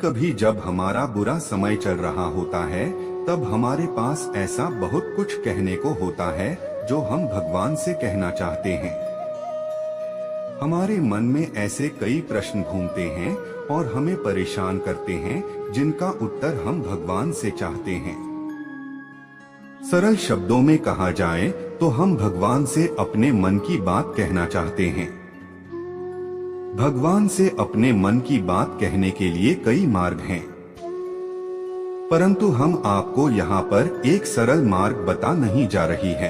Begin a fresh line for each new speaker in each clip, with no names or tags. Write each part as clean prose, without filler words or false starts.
कभी जब हमारा बुरा समय चल रहा होता है, तब हमारे पास ऐसा बहुत कुछ कहने को होता है जो हम भगवान से कहना चाहते हैं। हमारे मन में ऐसे कई प्रश्न घूमते हैं और हमें परेशान करते हैं, जिनका उत्तर हम भगवान से चाहते हैं। सरल शब्दों में कहा जाए तो हम भगवान से अपने मन की बात कहना चाहते हैं। भगवान से अपने मन की बात कहने के लिए कई मार्ग हैं, परंतु हम आपको यहाँ पर एक सरल मार्ग बता नहीं जा रही है,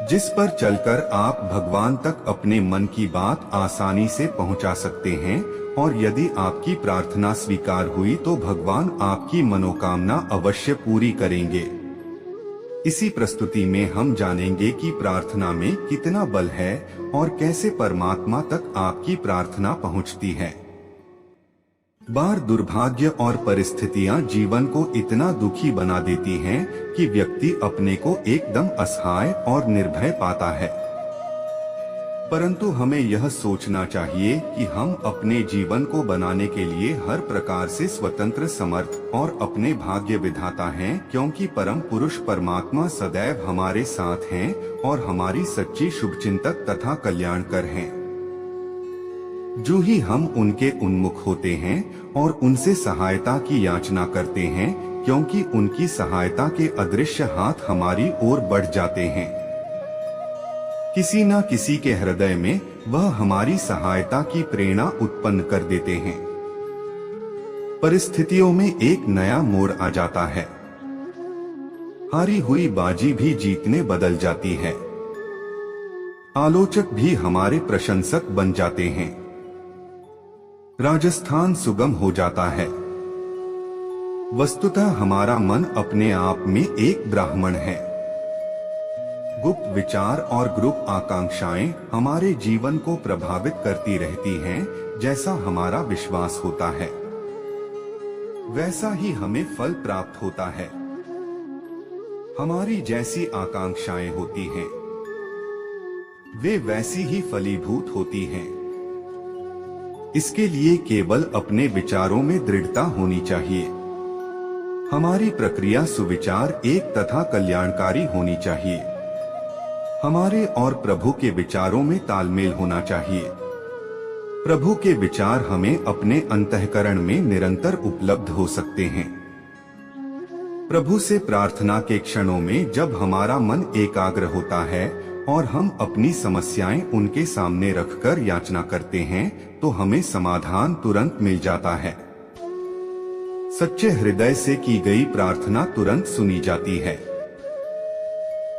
जिस पर चलकर आप भगवान तक अपने मन की बात आसानी से पहुँचा सकते हैं। और यदि आपकी प्रार्थना स्वीकार हुई तो भगवान आपकी मनोकामना अवश्य पूरी करेंगे। इसी प्रस्तुति में हम जानेंगे कि प्रार्थना में कितना बल है और कैसे परमात्मा तक आपकी प्रार्थना पहुंचती है। बार दुर्भाग्य और परिस्थितियां जीवन को इतना दुखी बना देती हैं कि व्यक्ति अपने को एकदम असहाय और निर्भय पाता है। परंतु हमें यह सोचना चाहिए कि हम अपने जीवन को बनाने के लिए हर प्रकार से स्वतंत्र, समर्थ और अपने भाग्य विधाता हैं, क्योंकि परम पुरुष परमात्मा सदैव हमारे साथ हैं और हमारी सच्ची शुभचिंतक तथा कल्याणकर हैं। जो ही हम उनके उन्मुख होते हैं और उनसे सहायता की याचना करते हैं, क्योंकि उनकी सहायता के अदृश्य हाथ हमारी ओर बढ़ जाते हैं। किसी न किसी के हृदय में वह हमारी सहायता की प्रेरणा उत्पन्न कर देते हैं। परिस्थितियों में एक नया मोड़ आ जाता है। हारी हुई बाजी भी जीतने बदल जाती है। आलोचक भी हमारे प्रशंसक बन जाते हैं। राजस्थान सुगम हो जाता है। वस्तुतः हमारा मन अपने आप में एक ब्राह्मण है। गुप्त विचार और ग्रुप आकांक्षाएं हमारे जीवन को प्रभावित करती रहती हैं। जैसा हमारा विश्वास होता है, वैसा ही हमें फल प्राप्त होता है। हमारी जैसी आकांक्षाएं होती हैं, वे वैसी ही फलीभूत होती हैं। इसके लिए केवल अपने विचारों में दृढ़ता होनी चाहिए। हमारी प्रक्रिया सुविचार, एक तथा कल्याणकारी होनी चाहिए। हमारे और प्रभु के विचारों में तालमेल होना चाहिए। प्रभु के विचार हमें अपने अंतःकरण में निरंतर उपलब्ध हो सकते हैं। प्रभु से प्रार्थना के क्षणों में जब हमारा मन एकाग्र होता है और हम अपनी समस्याएं उनके सामने रखकर याचना करते हैं, तो हमें समाधान तुरंत मिल जाता है। सच्चे हृदय से की गई प्रार्थना तुरंत सुनी जाती है।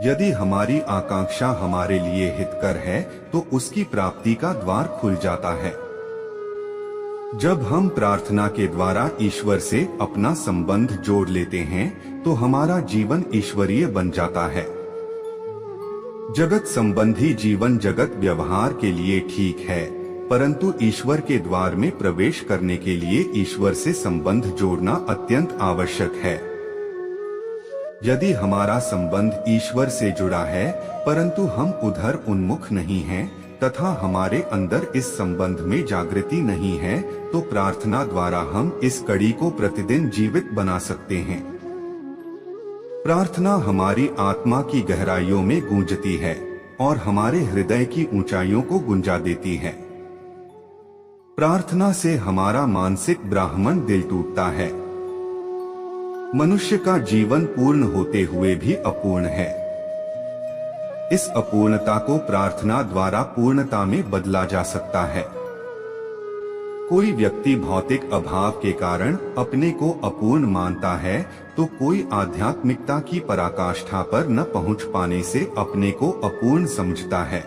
यदि हमारी आकांक्षा हमारे लिए हितकर है तो उसकी प्राप्ति का द्वार खुल जाता है। जब हम प्रार्थना के द्वारा ईश्वर से अपना संबंध जोड़ लेते हैं तो हमारा जीवन ईश्वरीय बन जाता है। जगत संबंधी जीवन जगत व्यवहार के लिए ठीक है, परंतु ईश्वर के द्वार में प्रवेश करने के लिए ईश्वर से संबंध जोड़ना अत्यंत आवश्यक है। यदि हमारा संबंध ईश्वर से जुड़ा है परंतु हम उधर उन्मुख नहीं हैं तथा हमारे अंदर इस संबंध में जागृति नहीं है, तो प्रार्थना द्वारा हम इस कड़ी को प्रतिदिन जीवित बना सकते हैं। प्रार्थना हमारी आत्मा की गहराइयों में गूंजती है और हमारे हृदय की ऊंचाइयों को गुंजा देती है। प्रार्थना से हमारा मानसिक ब्राह्मण दिल टूटता है। मनुष्य का जीवन पूर्ण होते हुए भी अपूर्ण है। इस अपूर्णता को प्रार्थना द्वारा पूर्णता में बदला जा सकता है। कोई व्यक्ति भौतिक अभाव के कारण अपने को अपूर्ण मानता है, तो कोई आध्यात्मिकता की पराकाष्ठा पर न पहुंच पाने से अपने को अपूर्ण समझता है।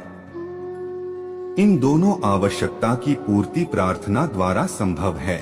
इन दोनों आवश्यकता की पूर्ति प्रार्थना द्वारा संभव है।